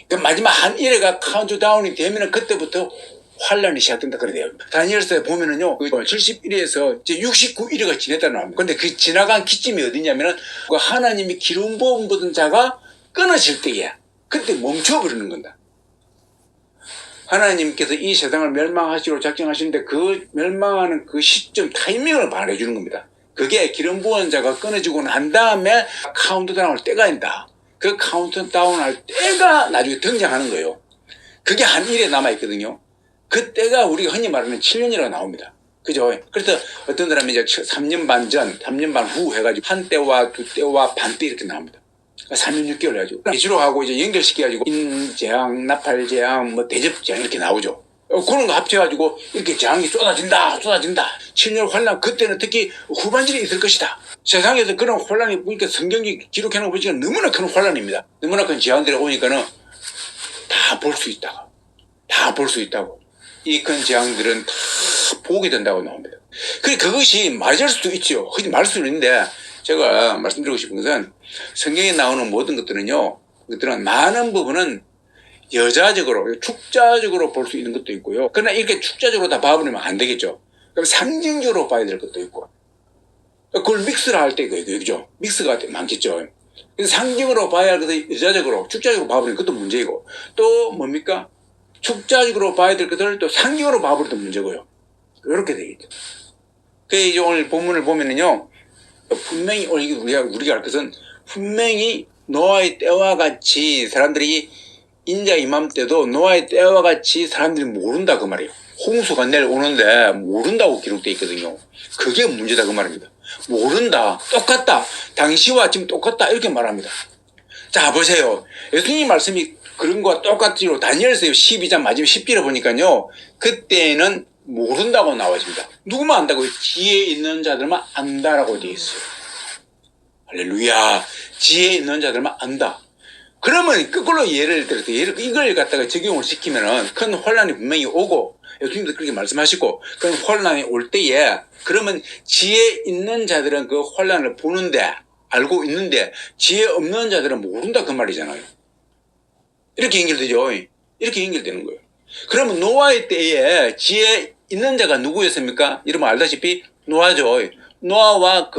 그 마지막 한 1회가 카운트다운이 되면은 그때부터 환란이 시작된다 그래요. 다니엘서에 보면은요, 71회에서 이제 69일회가 지냈다는 겁니다. 근데 그 지나간 기점이 어디냐면은 그 하나님이 기름 부음 받은 자가 끊어질 때야. 그때 멈춰버리는 건다. 하나님께서 이 세상을 멸망하시기로 작정하시는데 그 멸망하는 그 시점 타이밍을 말해주는 겁니다. 그게 기름 부은 자가 끊어지고 난 다음에 카운트다운을 때가 있다. 그 카운트다운 할 때가 나중에 등장하는 거예요. 그게 한 1회 남아있거든요. 그 때가 우리가 흔히 말하는 7년이라고 나옵니다. 그죠? 그래서 어떤 사람이 이제 3년 반 전, 3년 반 후 해가지고 한 때와 두 때와 반 때 이렇게 나옵니다. 3년 6개월 해가지고 예주로하고 이제 연결시켜가지고 인재앙, 나팔재앙, 뭐 대접재앙 이렇게 나오죠. 그런 거 합쳐가지고 이렇게 재앙이 쏟아진다. 7년 환란, 그때는 특히 후반전에 있을 것이다. 세상에서 그런 혼란이 보니까 성경이 기록해놓은 거 보니까 너무나 큰 혼란입니다. 너무나 큰 재앙들이 오니까는 다 볼 수 있다고. 다 볼 수 있다고. 이 큰 재앙들은 다 보게 된다고 나옵니다. 그것이 맞을 수도 있죠. 그게 맞을 수는 있는데 제가 말씀드리고 싶은 것은 성경에 나오는 모든 것들은요, 그것들은 많은 부분은 여자적으로, 축자적으로 볼 수 있는 것도 있고요. 그러나 이렇게 축자적으로 다 봐버리면 안 되겠죠. 그럼 상징적으로 봐야 될 것도 있고. 그걸 믹스를 할 때, 그죠? 믹스가 많겠죠. 그래서 상징으로 봐야 할 것을 여자적으로, 축자적으로 봐버리면 그것도 문제이고. 또 뭡니까? 축자적으로 봐야 될 것을 또 상징으로 봐버려도 문제고요. 이렇게 되겠죠. 그래서 이제 오늘 본문을 보면은요, 분명히 우리가 할 것은 분명히 노아의 때와 같이 사람들이 인자 이맘때도 노아의 때와 같이 사람들이 모른다 그 말이에요. 홍수가 내일 오는데 모른다고 기록되어 있거든요. 그게 문제다 그 말입니다. 모른다, 똑같다, 당시와 지금 똑같다 이렇게 말합니다. 자 보세요. 예수님 말씀이 그런 거와 똑같지로 다니엘서 12장 마지막 10절에 보니까요, 그때는 모른다고 나와 있습니다. 누구만 안다고요? 지혜 있는 자들만 안다라고 되어 있어요. 할렐루야. 지혜 있는 자들만 안다. 그러면 그걸로 예를 들어서 이걸 갖다가 적용을 시키면은 큰 혼란이 분명히 오고, 예수님도 그렇게 말씀하시고, 그런 혼란이 올 때에 그러면 지혜 있는 자들은 그 혼란을 보는데, 알고 있는데 지혜 없는 자들은 모른다 그 말이잖아요. 이렇게 연결되죠. 이렇게 연결되는 거예요. 그러면 노아의 때에 지혜 있는 자가 누구였습니까? 여러분 알다시피 노아죠. 노아와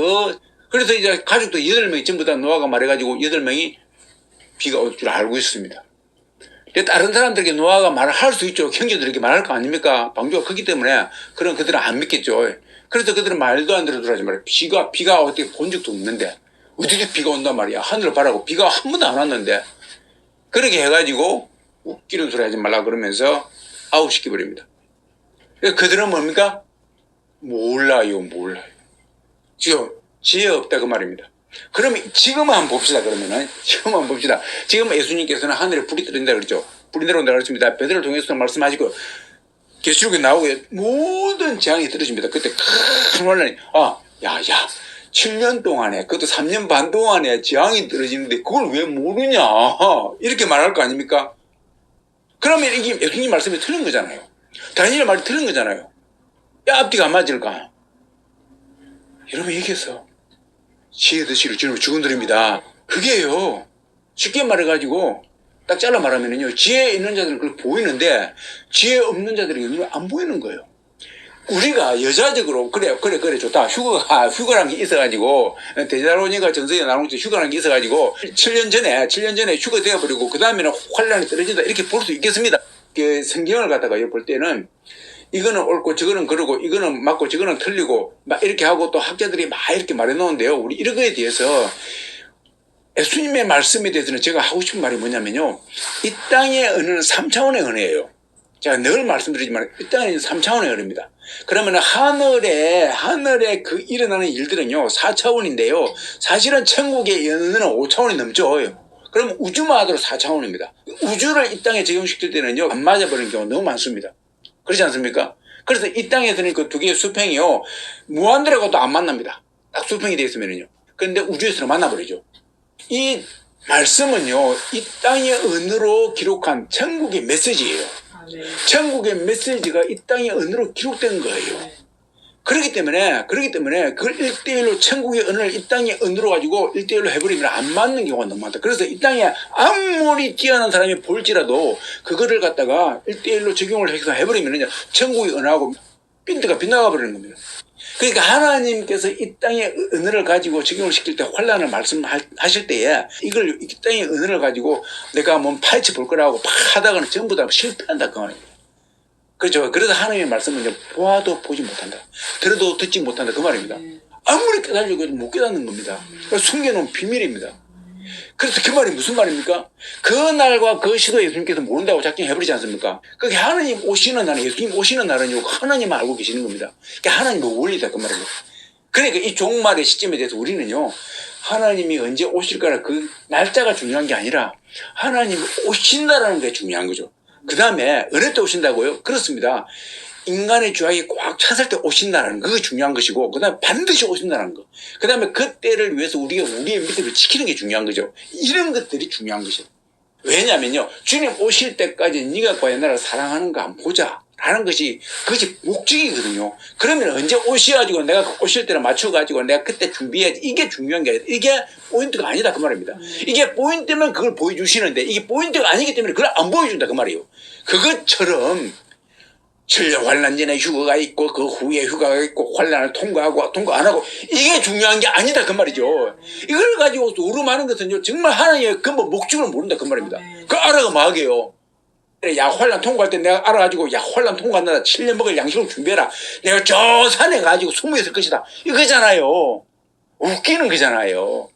그래서 이제 가족도 8명이 전부 다 노아가 말해가지고 8명이 비가 올 줄 알고 있습니다. 다른 사람들에게 노아가 말을 할 수 있죠. 형제들에게 말할 거 아닙니까? 방주가 크기 때문에 그들은 안 믿겠죠. 그래서 그들은 말도 안 들어들하지 말이에요. 비가 어떻게 본 적도 없는데 어떻게 비가 온단 말이야. 하늘을 바라고 비가 한 번도 안 왔는데. 그렇게 해가지고 웃기는 소리 하지 말라 그러면서 아웃시켜버립니다. 그들은 뭡니까? 몰라요. 지금 지혜 없다 그 말입니다. 그러면 지금 한번 봅시다. 지금 예수님께서는 하늘에 불이 떨어진다 그랬죠. 불이 내려온다 그랬습니다. 베드로를 통해서 말씀하시고 계시록에 나오게 모든 재앙이 떨어집니다. 그때 큰 혼란이 7년 동안에, 그것도 3년 반 동안에 재앙이 떨어지는데 그걸 왜 모르냐 이렇게 말할 거 아닙니까? 그러면 이게 예수님 말씀이 틀린 거잖아요. 다니엘 말이 틀린 거잖아요. 앞뒤가 안 맞을까? 여러분 얘기했어. 지혜 드시고 주는 죽은들입니다. 그게요. 쉽게 말해가지고 딱 잘라 말하면요, 지혜 있는 자들은 그걸 보이는데 지혜 없는 자들이 눈에 안 보이는 거예요. 우리가 여자적으로 그래 좋다. 휴가란 게 있어가지고 데살로니가 전서에 나오는 것처럼 휴가란 게 있어가지고 7년 전에 휴가 되어버리고 그 다음에는 환란이 떨어진다 이렇게 볼 수 있겠습니다. 그 성경을 갖다가 볼 때는 이거는 옳고 저거는 그러고 이거는 맞고 저거는 틀리고 막 이렇게 하고 또 학자들이 막 이렇게 말해놓은데요. 우리 이런 거에 대해서 예수님의 말씀에 대해서는 제가 하고 싶은 말이 뭐냐면요, 이 땅의 은혜는 3차원의 은혜예요. 제가 늘 말씀드리지만 이 땅은 3차원의 은혜입니다. 그러면 하늘에 그 일어나는 일들은요 4차원인데요 사실은 천국의 은혜는 5차원이 넘죠. 그럼 우주마저로 4차원입니다. 우주를 이 땅에 적용시킬 때는요 안 맞아버리는 경우가 너무 많습니다. 그렇지 않습니까? 그래서 이 땅에서는 그 두 개의 수평이요 무한대로가도 안 만납니다. 딱 수평이 되어 있으면요. 그런데 우주에서는 만나버리죠. 이 말씀은요 이 땅의 은으로 기록한 천국의 메시지예요. 천국의 메시지가 이 땅의 은으로 기록된 거예요. 그렇기 때문에 그걸 1대1로 천국의 은을 이 땅의 은으로 가지고 1대1로 해버리면 안 맞는 경우가 너무 많다. 그래서 이 땅에 아무리 뛰어난 사람이 볼지라도 그거를 갖다가 1대1로 적용을 해서 해버리면 천국의 은하고 빈트가 빗나가 버리는 겁니다. 그러니까 하나님께서 이 땅의 은혜를 가지고 적용을 시킬 때 환란을 말씀하실 때에 이걸 이 땅의 은혜를 가지고 내가 뭐 파헤쳐 볼 거라고 막 하다가는 전부 다 실패한다 그 말입니다. 그렇죠. 그래서 하나님의 말씀은 이제 보아도 보지 못한다. 들어도 듣지 못한다 그 말입니다. 아무리 깨달으려고 해도 못 깨닫는 겁니다. 그러니까 숨겨놓은 비밀입니다. 그래서 그 말이 무슨 말입니까? 그 날과 그 시도 예수님께서 모른다고 작정해버리지 않습니까? 그게 하나님 오시는 날은 예수님 오시는 날은요 하나님만 알고 계시는 겁니다. 그게 하나님의 원리다 그 말입니다. 그러니까 이 종말의 시점에 대해서 우리는요 하나님이 언제 오실까라 그 날짜가 중요한 게 아니라 하나님이 오신다라는 게 중요한 거죠. 그 다음에 어느 때 오신다고요? 그렇습니다. 인간의 죄악이 꽉 찼을 때 오신다는 거, 그게 중요한 것이고, 그 다음에 반드시 오신다는 거. 그 다음에 그 때를 위해서 우리가 우리의 믿음을 지키는 게 중요한 거죠. 이런 것들이 중요한 것이죠. 왜냐면요, 주님 오실 때까지 네가 과연 나를 사랑하는가 한번 보자. 라는 것이, 그것이 목적이거든요. 그러면 언제 오셔가지고 내가 오실 때를 맞춰가지고 내가 그때 준비해야지. 이게 중요한 게 아니라, 이게 포인트가 아니다. 그 말입니다. 이게 포인트면 그걸 보여주시는데, 이게 포인트가 아니기 때문에 그걸 안 보여준다. 그 말이에요. 그것처럼, 7년 환란 전에 휴가가 있고 그 후에 휴가가 있고 환란을 통과하고 통과 안 하고 이게 중요한 게 아니다 그 말이죠. 이걸 가지고 오름하는 것은요 정말 하나님의 근본 목적을 모른다 그 말입니다. 그 알아가 마게요. 야 환란 통과할 때 내가 알아가지고 야 환란 통과한다 7년 먹을 양식을 준비해라. 내가 저 산에 가지고 숨어 있을 것이다. 이거잖아요. 웃기는 거잖아요.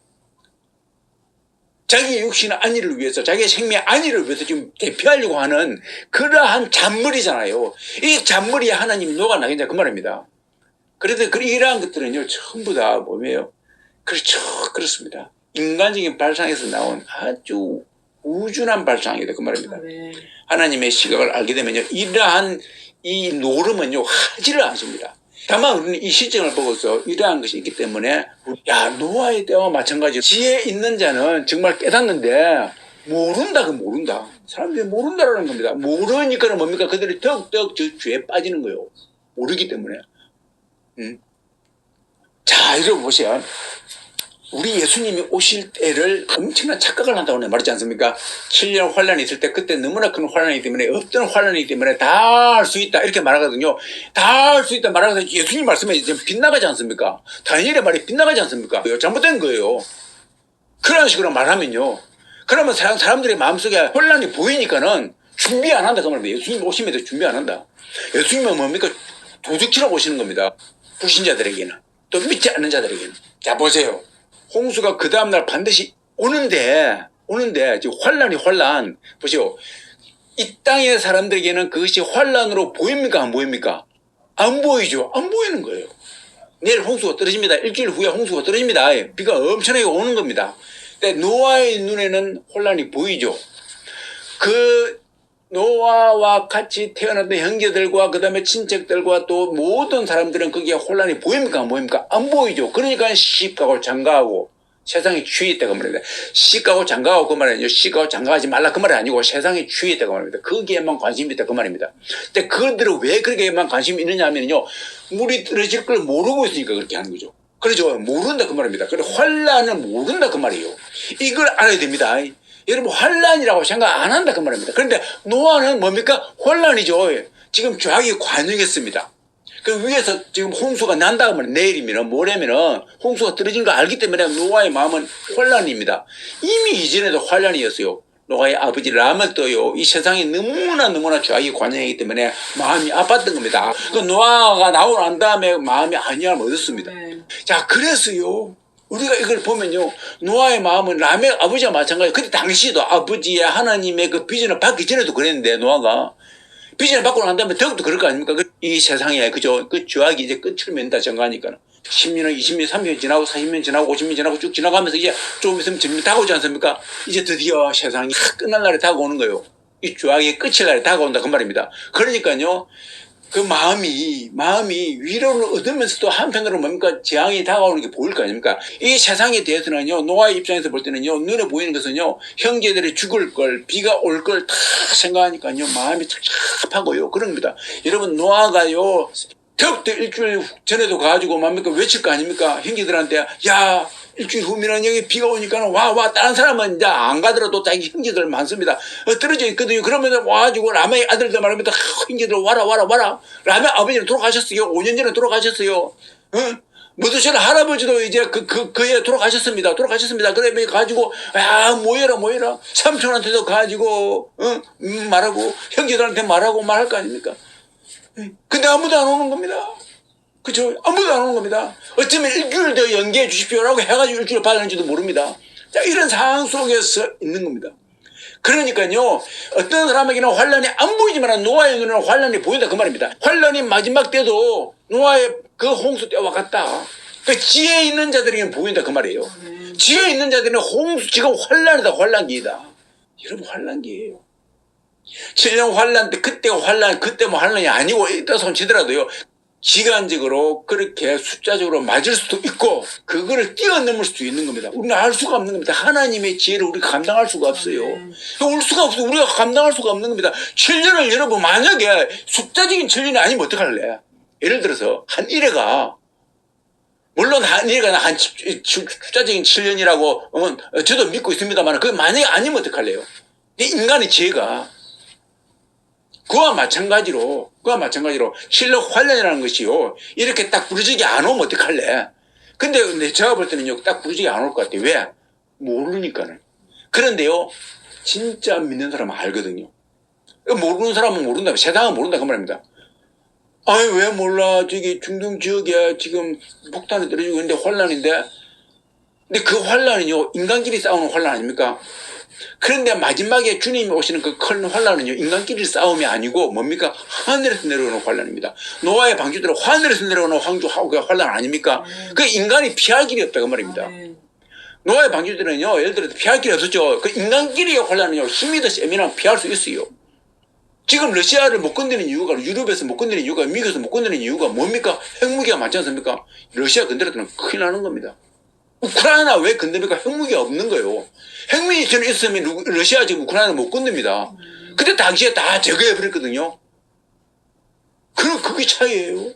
자기의 육신의 안위를 위해서 자기의 생명의 안위를 위해서 지금 대피하려고 하는 그러한 잔머리잖아요. 이 잔머리에 하나님이 녹아나겠냐 그 말입니다. 그래서 이러한 것들은요 전부 다 뭐예요? 그렇죠. 그렇습니다. 인간적인 발상에서 나온 아주 우준한 발상이다 그 말입니다. 하나님의 시각을 알게 되면요 이러한 이 노름은요 하지를 않습니다. 다만 우리는 이 시점을 보고서 이러한 것이 있기 때문에 야 노아의 때와 마찬가지로 지혜 있는 자는 정말 깨닫는데 모른다 그 모른다. 사람들이 모른다라는 겁니다. 모르니까는 뭡니까? 그들이 더욱더욱 저 죄에 빠지는 거예요. 모르기 때문에. 자 여러분 보세요. 우리 예수님이 오실 때를 엄청난 착각을 한다고 말했지 않습니까? 7년 환란이 있을 때 그때 너무나 큰 환란이기 때문에 어떤 환란이기 때문에 다 할 수 있다 이렇게 말하거든요. 다 할 수 있다 말하면서 예수님 말씀에 지금 빗나가지 않습니까? 다니엘의 말이 빗나가지 않습니까? 잘못된 거예요. 그런 식으로 말하면요. 그러면 사람들의 마음속에 혼란이 보이니까는 준비 안 한다 그 말입니다. 예수님 오시면 준비 안 한다. 예수님은 뭡니까? 도둑질하고 오시는 겁니다. 불신자들에게는. 또 믿지 않는 자들에게는. 자 보세요. 홍수가 그 다음날 반드시 오는데 지금 환란 보시오. 이 땅의 사람들에게는 그것이 환란으로 보입니까 안 보입니까? 안 보이죠. 안 보이는 거예요. 내일 홍수가 떨어집니다. 일주일 후에 홍수가 떨어집니다. 비가 엄청나게 오는 겁니다. 근데 노아의 눈에는 혼란이 보이죠. 그 노아와 같이 태어났던 형제들과 그 다음에 친척들과 또 모든 사람들은 거기에 혼란이 보입니까 안 보입니까? 안 보이죠. 그러니까 시집가고 장가하고 세상에 취했다고 말입니다. 시집가고 장가하고 그 말은요. 시집가고 장가하지 말라 그 말이 아니고 세상에 취했다고 말입니다. 거기에만 관심이 있다 그 말입니다. 근데 그들은 왜 그렇게만 관심이 있느냐 하면요. 물이 떨어질 걸 모르고 있으니까 그렇게 하는 거죠. 그렇죠. 모른다 그 말입니다. 그래 환란을 모른다 그 말이에요. 이걸 알아야 됩니다. 여러분 환란이라고 생각 안 한다 그 말입니다. 그런데 노아는 뭡니까? 환란이죠. 지금 죄악이 관영했습니다. 그 위에서 지금 홍수가 난다 하면 내일이면 모레면은 홍수가 떨어진 거 알기 때문에 노아의 마음은 혼란입니다. 이미 이전에도 혼란이었어요. 노아의 아버지 라멜도요. 이 세상에 너무나 죄악이 관영이기 때문에 마음이 아팠던 겁니다. 그 노아가 나오고 난 다음에 마음이 안녕함을 얻었습니다. 자 그래서요. 우리가 이걸 보면요. 노아의 마음은 라멜 아버지와 마찬가지. 그때 당시에도 아버지의 하나님의 그 비전을 받기 전에도 그랬는데 노아가. 비전을 받고 난 다음에 더욱더 그럴 거 아닙니까? 이 세상에, 그죠? 그 죄악이 이제 끝을 맺는다 정하니까. 10년, 20년, 30년 지나고, 40년 지나고, 50년 지나고 쭉 지나가면서 이제 좀 있으면 점점 다가오지 않습니까? 이제 드디어 세상이 끝날 날이 다가오는 거예요. 이 죄악의 끝일 날이 다가온다. 그 말입니다. 그러니까요. 그 마음이 위로를 얻으면서도 한편으로 뭡니까? 재앙이 다가오는 게 보일 거 아닙니까? 이 세상에 대해서는요, 노아의 입장에서 볼 때는요, 눈에 보이는 것은요, 형제들이 죽을 걸, 비가 올 걸 다 생각하니까요, 마음이 착잡하고요. 그런 겁니다. 여러분, 노아가요, 더욱더 일주일 전에도 가지고 뭡니까 외칠 거 아닙니까? 형제들한테 야 일주일 후면은 여기 비가 오니까 와 다른 사람은 이제 안 가더라도 자기 형제들 많습니다. 떨어져 있거든요. 그러면 와가지고 라마의 아들들 말합니다. 형제들 와라. 라마 아버지는 돌아가셨어요. 5년 전에 돌아가셨어요. 무드셜 할아버지도 이제 그에 돌아가셨습니다. 그러면 가지고 모여라. 삼촌한테도 가지고 말하고 형제들한테 말하고 말할 거 아닙니까? 근데 아무도 안 오는 겁니다. 그죠? 아무도 안 오는 겁니다. 어쩌면 일주일 더 연기해 주십시오라고 해가지고 일주일 받았는지도 모릅니다. 자, 이런 상황 속에서 있는 겁니다. 그러니까요, 어떤 사람에게는 환란이 안 보이지만 노아의 눈에는 환란이 보인다 그 말입니다. 환란이 마지막 때도 노아의 그 홍수 때와 같다. 그 지혜 있는 자들에게는 보인다 그 말이에요. 지혜 있는 자들은 홍수 지금 환란이다, 환란기이다. 여러분 환란기예요. 7년 환란 때 그때가 환란, 그때 뭐 환란이 아니고 이따 손 치더라도요. 기간적으로 그렇게 숫자적으로 맞을 수도 있고 그거를 뛰어넘을 수도 있는 겁니다. 우리는 알 수가 없는 겁니다. 하나님의 지혜를 우리가 감당할 수가 없어요. 올 수가 없어. 우리가 감당할 수가 없는 겁니다. 7년을 여러분 만약에 숫자적인 7년이 아니면 어떡할래? 예를 들어서 한 1회가 물론 한 1회가 한 숫자적인 7년이라고 저도 믿고 있습니다만 그게 만약에 아니면 어떡할래요? 인간의 지혜가 그와 마찬가지로 7년 환란이라는 것이요. 이렇게 딱 부르짖이 안 오면 어떡할래? 근데 제가 볼 때는요, 딱 부르짖이 안 올 것 같아요. 왜? 모르니까는. 그런데요, 진짜 믿는 사람은 알거든요. 모르는 사람은 모른다. 세상은 모른다. 그 말입니다. 아니, 왜 몰라? 저기 중동 지역에 지금 폭탄이 떨어지고 있는데 환란인데? 근데 그 환란은요, 인간끼리 싸우는 환란 아닙니까? 그런데 마지막에 주님이 오시는 그 큰 환란은요, 인간끼리 싸움이 아니고 뭡니까? 하늘에서 내려오는 환란입니다. 노아의 방주들은 하늘에서 내려오는 환란 아닙니까? 그 인간이 피할 길이 없다 그 말입니다. 노아의 방주들은요, 예를 들어 피할 길이 없었죠. 그 인간끼리의 환란은요, 힘이 더 세면 피할 수 있어요. 지금 러시아를 못 건드리는 이유가, 유럽에서 못 건드리는 이유가, 미국에서 못 건드리는 이유가 뭡니까? 핵무기가 많지 않습니까? 러시아 건드렸더니 큰일 나는 겁니다. 우크라이나 왜 건드립니까? 핵무기가 없는 거예요. 핵무기 전에 있으면 러시아 지금 우크라이나 못 건듭니다. 그때 당시에 다 제거해버렸거든요. 그게 차이예요.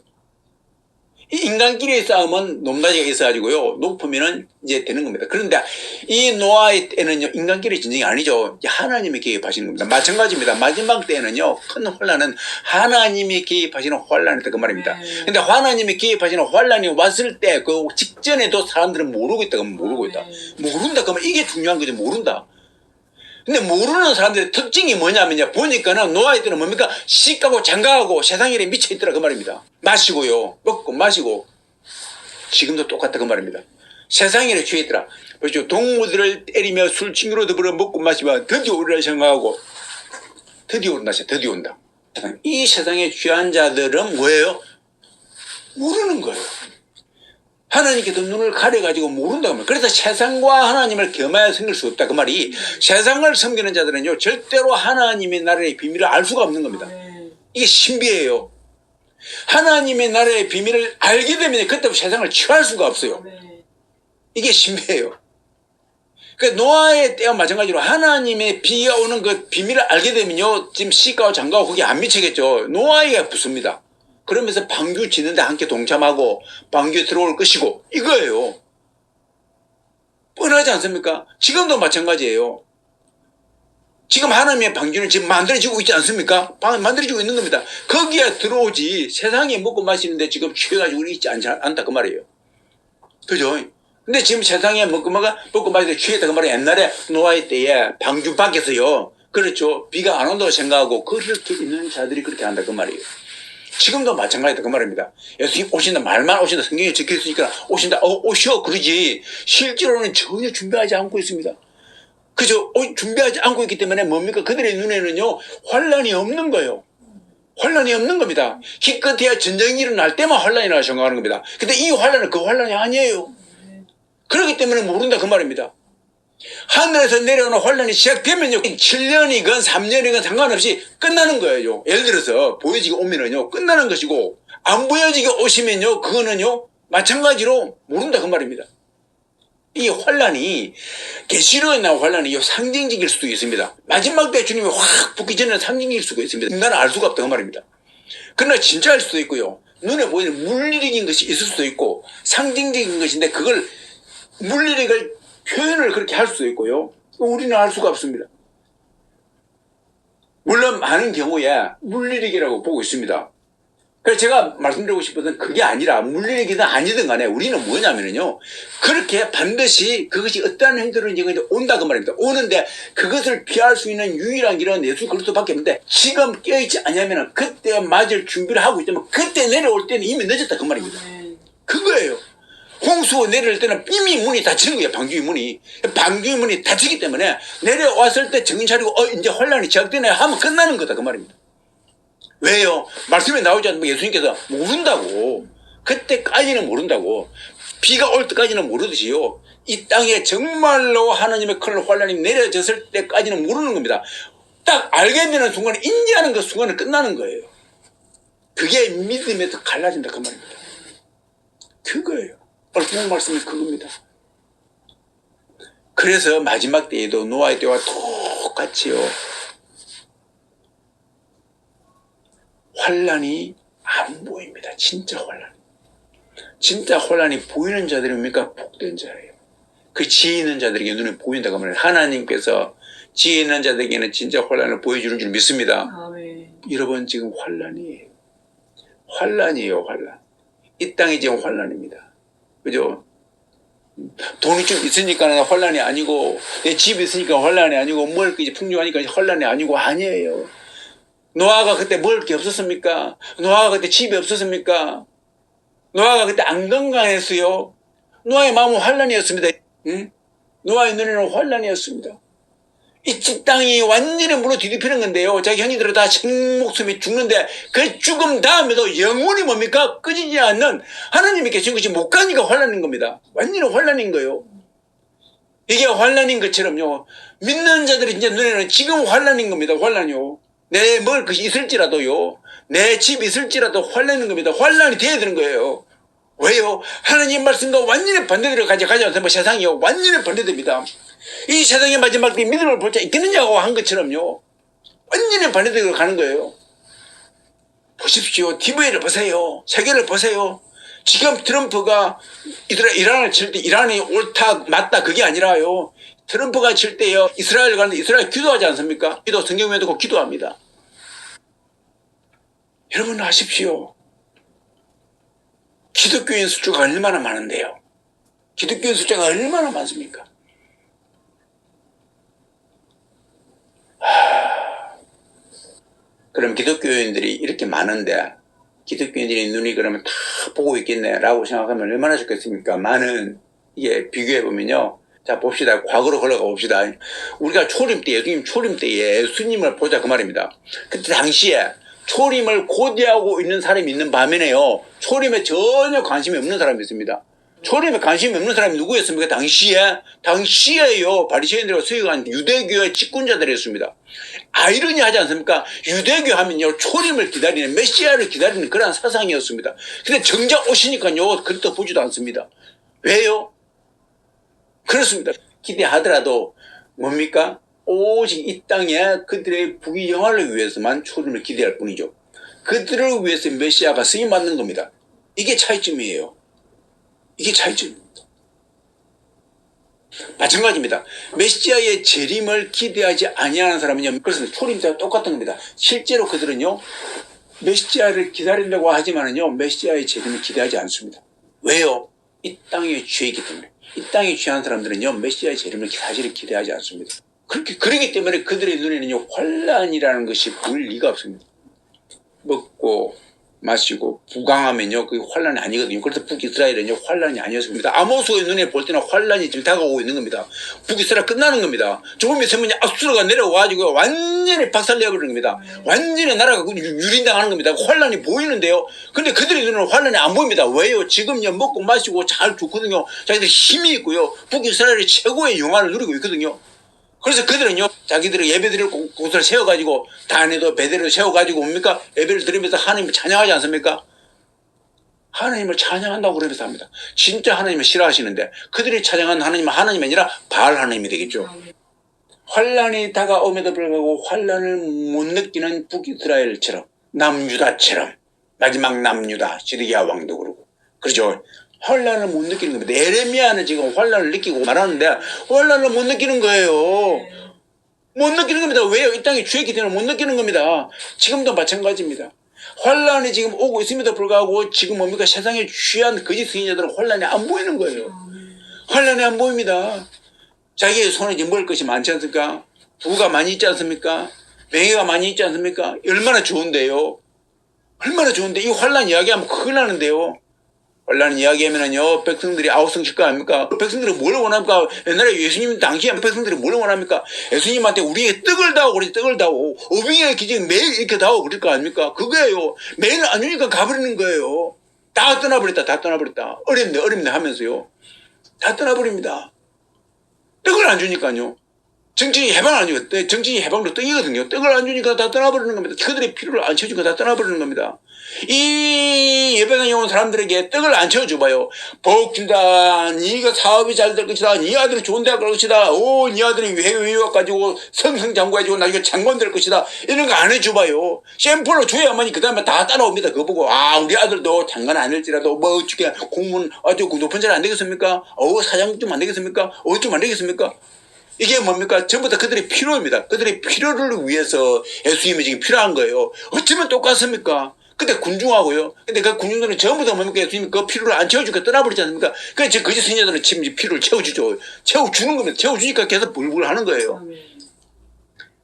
이 인간끼리의 싸움은 높낮이가 있어가지고요. 높으면은 이제 되는 겁니다. 그런데 이 노아의 때는요, 인간끼리 전쟁이 아니죠. 하나님이 개입하시는 겁니다. 마찬가지입니다. 마지막 때는요, 큰 혼란은 하나님이 개입하시는 혼란이다. 그 말입니다. 근데 하나님이 개입하시는 혼란이 왔을 때 그 직전에도 사람들은 모르고 있다. 그러면 모르고 있다. 모른다. 그러면 이게 중요한 거죠. 모른다. 근데 모르는 사람들의 특징이 뭐냐면요. 보니까는 노아의 때는 뭡니까? 시가고 장가하고 세상 일에 미쳐있더라. 그 말입니다. 마시고요. 먹고 마시고. 지금도 똑같다. 그 말입니다. 세상 일에 취해있더라. 그렇죠. 동무들을 때리며 술 친구로 더불어 먹고 마시면 드디어 오리라 생각하고 드디어 온다. 드디어 온다. 이 세상에 취한 자들은 뭐예요? 모르는 거예요. 하나님께서 눈을 가려가지고 모른다고 말이에요. 그래서 세상과 하나님을 겸하여 섬길 수 없다. 그 말이 세상을 섬기는 자들은요, 절대로 하나님의 나라의 비밀을 알 수가 없는 겁니다. 이게 신비해요. 하나님의 나라의 비밀을 알게 되면 그때부터 세상을 취할 수가 없어요. 이게 신비해요. 그러니까 노아의 때와 마찬가지로 하나님의 비가 오는 그 비밀을 알게 되면요, 지금 시가와 장가와 거기 안 미치겠죠. 노아에게 붙습니다. 그러면서 방주 짓는데 함께 동참하고 방주에 들어올 것이고 이거예요. 뻔하지 않습니까? 지금도 마찬가지예요. 지금 하나님의 방주는 지금 만들어지고 있지 않습니까? 만들어지고 있는 겁니다. 거기에 들어오지 세상에 먹고 마시는데 지금 취해가지고 있지 않다 그 말이에요. 그죠? 근데 지금 세상에 먹고 마시는데 취했다 그 말이에요. 옛날에 노아의 때에 방주 밖에서요. 그렇죠. 비가 안 온다고 생각하고 그렇게 있는 자들이 그렇게 한다 그 말이에요. 지금도 마찬가지다 그 말입니다. 예수님 오신다 말만 오신다 성경에 적혀있으니까 오신다 오셔 그러지 실제로는 전혀 준비하지 않고 있습니다. 그죠? 준비하지 않고 있기 때문에 뭡니까? 그들의 눈에는요 환란이 없는 거예요. 환란이 없는 겁니다. 기껏해야 전쟁이 일어날 때만 환란이라고 생각하는 겁니다. 근데 이 환란은 그 환란이 아니에요. 그렇기 때문에 모른다 그 말입니다. 하늘에서 내려오는 환란이 시작되면요 7년이건 3년이건 상관없이 끝나는 거예요. 예를 들어서 보여지게 오면은요 끝나는 것이고 안 보여지게 오시면요 그거는요 마찬가지로 모른다 그 말입니다. 이 환란이 계시록에 나온 환란이 상징적일 수도 있습니다. 마지막 때 주님이 확 붙기 전에 상징일 수가 있습니다. 인간은 알 수가 없다 그 말입니다. 그러나 진짜일 수도 있고요. 눈에 보이는 물리적인 것이 있을 수도 있고 상징적인 것인데 그걸 물리력을 표현을 그렇게 할 수도 있고요. 우리는 알 수가 없습니다. 물론 많은 경우에 물리력이라고 보고 있습니다. 그래서 제가 말씀드리고 싶은 건 그게 아니라 물리력이든 아니든 간에 우리는 뭐냐면요. 그렇게 반드시 그것이 어떠한 행동인지 온다 그 말입니다. 오는데 그것을 피할 수 있는 유일한 길은 예수 그리스도밖에 없는데 지금 깨어있지 않으면 그때 맞을 준비를 하고 있다면 그때 내려올 때는 이미 늦었다 그 말입니다. 그거예요. 홍수가 내려올 때는 이미 문이 닫히는 거예요. 방주의 문이. 방주의 문이 닫히기 때문에 내려왔을 때 정신 차리고 이제 혼란이 시작되네 하면 끝나는 거다 그 말입니다. 왜요? 말씀에 나오지 않는 예수님께서 모른다고. 그때까지는 모른다고. 비가 올 때까지는 모르듯이요. 이 땅에 정말로 하나님의 큰 환란이 내려졌을 때까지는 모르는 겁니다. 딱 알게 되는 순간에 인지하는 그 순간은 끝나는 거예요. 그게 믿음에서 갈라진다 그 말입니다. 그거예요. 오늘 본 말씀이 그겁니다. 그래서 마지막 때에도 노아의 때와 똑같이요. 환란이 안 보입니다. 진짜 환란. 진짜 환란이 보이는 자들이 뭡니까? 복된 자예요. 그 지혜 있는 자들에게 눈에 보인다고 하면 하나님께서 지혜 있는 자들에게는 진짜 환란을 보여주는 줄 믿습니다. 아멘. 여러분 지금 환란이에요. 환란이에요. 환란. 이 땅이 지금 환란입니다. 그죠? 돈이 좀 있으니까 환란이 아니고 내 집이 있으니까 환란이 아니고 먹을 게 풍족하니까 환란이 아니고 아니에요. 노아가 그때 먹을 게 없었습니까? 노아가 그때 집이 없었습니까? 노아가 그때 안 건강했어요. 노아의 마음은 환란이었습니다. 응? 노아의 눈에는 환란이었습니다. 이 땅이 완전히 물로 뒤집히는 건데요. 자기 형제들은 다 목숨이 죽는데 그 죽음 다음에도 영원히 뭡니까? 꺼지지 않는 하나님이 계신 것이 못 가니까 환란인 겁니다. 완전히 환란인 거예요. 이게 환란인 것처럼요. 믿는 자들이 이제 눈에는 지금 환란인 겁니다. 환란이요. 내 먹을 것이 있을지라도요. 내 집이 있을지라도 환란인 겁니다. 환란이 돼야 되는 거예요. 왜요? 하나님 말씀과 완전히 반대대로 가지 않으면 세상이요. 완전히 반대됩니다. 이 세상의 마지막 때 믿음을 볼 자 있겠느냐고 한 것처럼요. 완전히 반대대로 가는 거예요. 보십시오. TV를 보세요. 세계를 보세요. 지금 트럼프가 이란을 칠 때 이란이 옳다 맞다 그게 아니라요. 트럼프가 칠 때요. 이스라엘 가는데 이스라엘 기도하지 않습니까? 기도 성경에 듣고 기도합니다. 여러분 아십시오. 기독교인 숫자가 얼마나 많은데요. 기독교인 숫자가 얼마나 많습니까? 그럼 기독교인들이 이렇게 많은데 기독교인들이 눈이 그러면 다 보고 있겠네 라고 생각하면 얼마나 좋겠습니까? 많은 이게 비교해보면요. 자 봅시다. 과거로 걸어가 봅시다. 우리가 초림 때 예수님 초림 때에 예수님을 보자 그 말입니다. 그때 당시에 초림을 고대하고 있는 사람이 있는 반면에요. 초림에 전혀 관심이 없는 사람이 있습니다. 초림에 관심이 없는 사람이 누구였습니까? 당시에요. 바리새인들과 서기관 유대교의 직군자들이었습니다. 아이러니하지 않습니까? 유대교 하면요. 초림을 기다리는 메시아를 기다리는 그런 사상이었습니다. 근데 정작 오시니까요. 그렇다 보지도 않습니다. 왜요? 그렇습니다. 기대하더라도 뭡니까? 오직 이 땅에 그들의 부귀영화를 위해서만 초림을 기대할 뿐이죠. 그들을 위해서 메시아가 쓰임받는 겁니다. 이게 차이점이에요. 이게 차이점입니다. 마찬가지입니다. 메시아의 재림을 기대하지 아니하는 사람은요. 그래서 초림 때와 똑같은 겁니다. 실제로 그들은요. 메시아를 기다린다고 하지만은요. 메시아의 재림을 기대하지 않습니다. 왜요? 이 땅에 취했기 때문에. 이 땅에 취한 사람들은요. 메시아의 재림을 사실 기대하지 않습니다. 그렇기 때문에 그들의 눈에는요. 환란이라는 것이 보일 리가 없습니다. 먹고 마시고 부강하면요. 그게 환란이 아니거든요. 그래서 북이스라엘은요. 환란이 아니었습니다. 아모스의 눈에 볼 때는 환란이 지금 다가오고 있는 겁니다. 북이스라엘 끝나는 겁니다. 조금 있으면 압수로가 내려와가지고 완전히 박살내버리는 겁니다. 완전히 나라가 유린당하는 겁니다. 환란이 보이는데요. 근데 그들의 눈에는 환란이 안 보입니다. 왜요? 지금요. 먹고 마시고 잘 좋거든요. 자기들 힘이 있고요. 북이스라엘이 최고의 영화를 누리고 있거든요. 그래서 그들은요, 자기들의 예배드릴 곳을 세워가지고, 단에도 배대로 세워가지고, 뭡니까? 예배를 드리면서 하나님을 찬양하지 않습니까? 하나님을 찬양한다고 그러면서 합니다. 진짜 하나님을 싫어하시는데, 그들이 찬양하는 하나님은 하나님이 아니라 바알 하나님이 되겠죠. 환란이 다가옴에도 불구하고 환란을 못 느끼는 북이스라엘처럼, 남유다처럼, 마지막 남유다 시드기야 왕도 그러고 그렇죠. 환란을 못 느끼는 겁니다. 에레미야는 지금 환란을 느끼고 말하는데 환란을 못 느끼는 거예요. 못 느끼는 겁니다. 왜요? 이 땅이 주였기 때문에 못 느끼는 겁니다. 지금도 마찬가지입니다. 환란이 지금 오고 있음에도 불구하고 지금 뭡니까? 세상에 취한 거짓 승인자들은 환란이 안 보이는 거예요. 환란이 안 보입니다. 자기의 손에 지금 먹을 것이 많지 않습니까? 부가 많이 있지 않습니까? 명예가 많이 있지 않습니까? 얼마나 좋은데요. 얼마나 좋은데 이 환란 이야기하면 큰일 나는데요. 환란 이야기하면은요 백성들이 아우성실까 아닙니까? 백성들이 뭘 원합니까? 옛날에 예수님 당시에 백성들이 뭘 원합니까? 예수님한테 우리에게 떡을 다오 그래 떡을 다오 어빙의 기적이 매일 이렇게 다오 그럴 거 아닙니까? 그거예요. 매일 안 주니까 가버리는 거예요. 다 떠나버렸다 다 떠나버렸다 어렵네 어렵네 하면서요 다 떠나버립니다. 떡을 안 주니까요. 정치 해방 안 주니까 정치 해방도 떡이거든요. 떡을 안 주니까 다 떠나버리는 겁니다. 그들의 필요를 안 채워주니까 다 떠나버리는 겁니다. 이 예배당에 온 사람들에게 떡을 안 채워줘봐요. 복 준다. 네가 사업이 잘 될 것이다. 네 아들이 좋은 대학 갈 것이다. 오, 네 아들이 외유학 가지고 성성장구해지고 나중에 장관 될 것이다. 이런 거 안 해줘봐요. 샘플로 줘야만이 그 다음에 다 따라옵니다. 그거 보고 아 우리 아들도 장관 안 할지라도 뭐 어떻게 공무원 아주 높은 자리 안 되겠습니까? 사장 좀 안 되겠습니까? 좀 안 되겠습니까? 이게 뭡니까? 전부 다 그들의 필요입니다. 그들의 필요를 위해서 예수님이 지금 필요한 거예요. 어쩌면 똑같습니까? 근데 군중하고요. 근데 그 군중들은 전부 다 뭡니까? 예수님이 그 필요를 안 채워주니까 떠나버리지 않습니까? 그래서 거짓 선지자들은 지금 필요를 채워주죠. 채워주는 겁니다. 채워주니까 계속 불불 하는 거예요.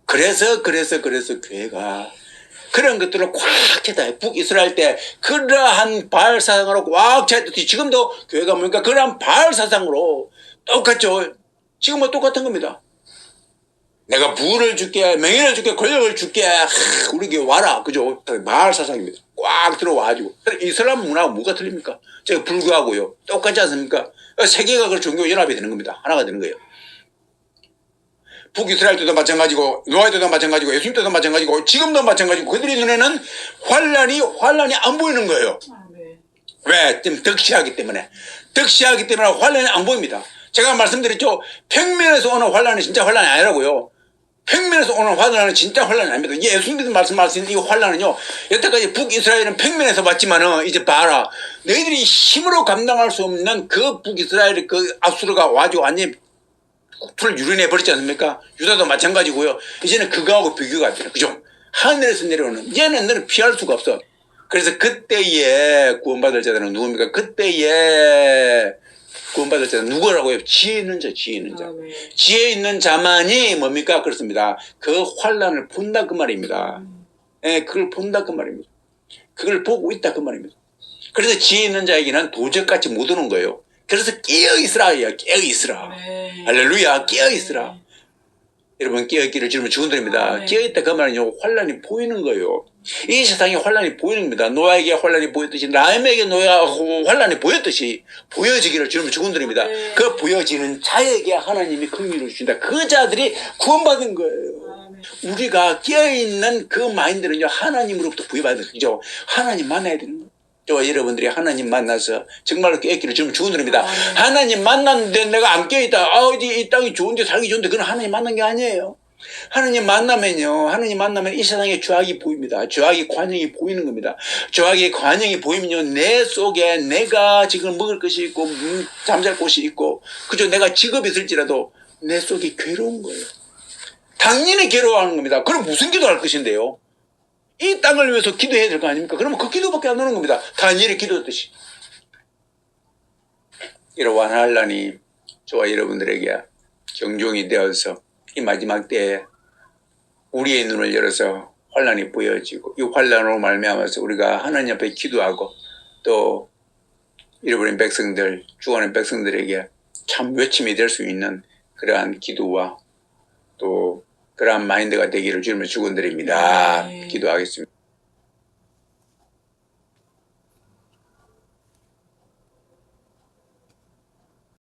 그래서 교회가 그런 것들을 꽉 찼다. 북이스라엘 때 그러한 바알 사상으로 꽉 찼듯이 지금도 교회가 뭡니까? 그러한 바알 사상으로 똑같죠. 지금은 똑같은 겁니다. 내가 부를 줄게, 명예를 줄게, 권력을 줄게, 우리 교회 와라. 그죠? 마을 사상입니다. 꽉 들어와가지고. 이슬람 문화가 뭐가 틀립니까? 제가 불교하고요. 똑같지 않습니까? 세계가 그 종교 연합이 되는 겁니다. 하나가 되는 거예요. 북이스라엘 때도 마찬가지고, 노아 때도 마찬가지고, 예수님 때도 마찬가지고, 지금도 마찬가지고, 그들의 눈에는 환란이 안 보이는 거예요. 왜? 지금 덕시하기 때문에. 덕시하기 때문에 환란이 안 보입니다. 제가 말씀드렸죠. 평면에서 오는 환란은 진짜 환란이 아니라고요. 평면에서 오는 환란은 진짜 환란이 아닙니다. 예수님께서 말씀하신 이 환란은요. 여태까지 북이스라엘은 평면에서 왔지만은 이제 봐라. 너희들이 힘으로 감당할 수 없는 그 북이스라엘의 그 압수르가 와가지고 완전히 국토를 유린해 버렸지 않습니까? 유다도 마찬가지고요. 이제는 그거하고 비교가 안 돼요. 그죠? 하늘에서 내려오는 얘는 너는 피할 수가 없어. 그래서 그때에 구원받을 자들은 누굽니까? 그때에 구원받을 자는 누구라고요? 지혜 있는 자, 지혜 있는 자. 지혜 있는 자만이 뭡니까? 그렇습니다. 그 환란을 본다 그 말입니다. 예, 그걸 본다 그 말입니다. 그걸 보고 있다 그 말입니다. 그래서 지혜 있는 자에게는 도적같이 못 오는 거예요. 그래서 깨어있으라. 깨어있으라. 할렐루야. 깨어있으라. 여러분 깨어있기를 주님은 축원드립니다. 깨어있다 그 말은요. 환란이 보이는 거예요. 이 세상에 환란이 보이는 겁니다. 노아에게 환란이 보였듯이 라임에게 환란이 보였듯이 보여지기를 주님은 축원드립니다. 그 보여지는 자에게 하나님이 긍휼을 주신다. 그 자들이 구원받은 거예요. 우리가 깨어있는 그 마인드는요. 하나님으로부터 부여받은 거죠. 하나님 만나야 되는 거예요. 저와 여러분들이 하나님 만나서 정말로 깨어있기를 주님은 축원드립니다. 하나님 만났는데 내가 안 깨어있다. 이 땅이 좋은데 살기 좋은데 그건 하나님 만난 게 아니에요. 하나님 만나면 이 세상에 죄악이 보입니다. 죄악의 관영이 보이는 겁니다. 죄악의 관영이 보이면요, 내 속에 내가 지금 먹을 것이 있고, 잠잘 곳이 있고, 그죠? 내가 직업이 있을지라도 내 속에 괴로운 거예요. 당연히 괴로워하는 겁니다. 그럼 무슨 기도할 것인데요? 이 땅을 위해서 기도해야 될 거 아닙니까? 그러면 그 기도밖에 안 오는 겁니다. 다니엘이 기도했듯이. 이러한 환란이 저와 여러분들에게 경종이 되어서 이 마지막 때에 우리의 눈을 열어서 환란이 보여지고 이 환란으로 말미암아서 우리가 하나님 앞에 기도하고 또 잃어버린 백성들, 죽어가는 백성들에게 참 외침이 될 수 있는 그러한 기도와 또 그러한 마인드가 되기를 주님을 축원드립니다. 기도하겠습니다.